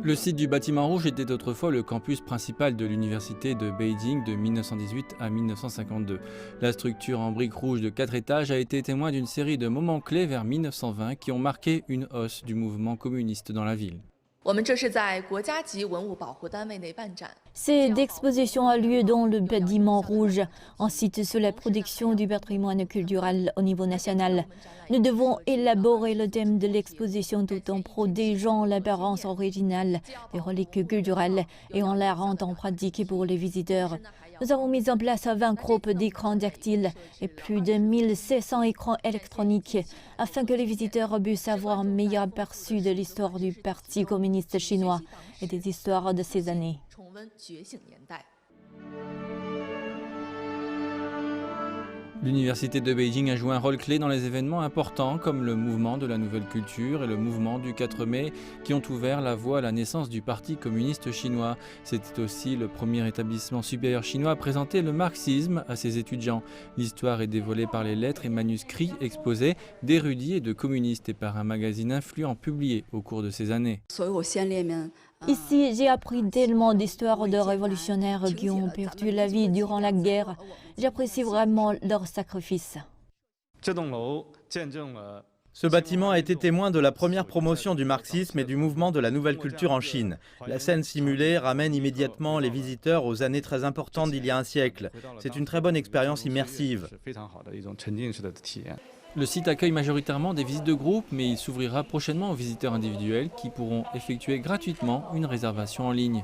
Le site du bâtiment rouge était autrefois le campus principal de l'université de Beijing de 1918 à 1952. La structure en briques rouges de 4 étages a été témoin d'une série de moments clés vers 1920 qui ont marqué une hausse du mouvement communiste dans la ville. Cette exposition a lieu dans le bâtiment rouge, un site sur la protection du patrimoine culturel au niveau national. Nous devons élaborer le thème de l'exposition tout en protégeant l'apparence originale des reliques culturelles et en la rendant pratique pour les visiteurs. Nous avons mis en place 20 groupes d'écrans tactiles et plus de 1600 écrans électroniques afin que les visiteurs puissent avoir un meilleur aperçu de l'histoire du Parti communiste chinois et des histoires de ces années. L'université de Beijing a joué un rôle clé dans les événements importants comme le mouvement de la nouvelle culture et le mouvement du 4 mai qui ont ouvert la voie à la naissance du Parti communiste chinois. C'était aussi le premier établissement supérieur chinois à présenter le marxisme à ses étudiants. L'histoire est dévoilée par les lettres et manuscrits exposés d'érudits et de communistes et par un magazine influent publié au cours de ces années. Ici, j'ai appris tellement d'histoires de révolutionnaires qui ont perdu la vie durant la guerre. J'apprécie vraiment leur sacrifice. Ce bâtiment a été témoin de la première promotion du marxisme et du mouvement de la nouvelle culture en Chine. La scène simulée ramène immédiatement les visiteurs aux années très importantes d'il y a un siècle. C'est une très bonne expérience immersive. Le site accueille majoritairement des visites de groupe, mais il s'ouvrira prochainement aux visiteurs individuels qui pourront effectuer gratuitement une réservation en ligne.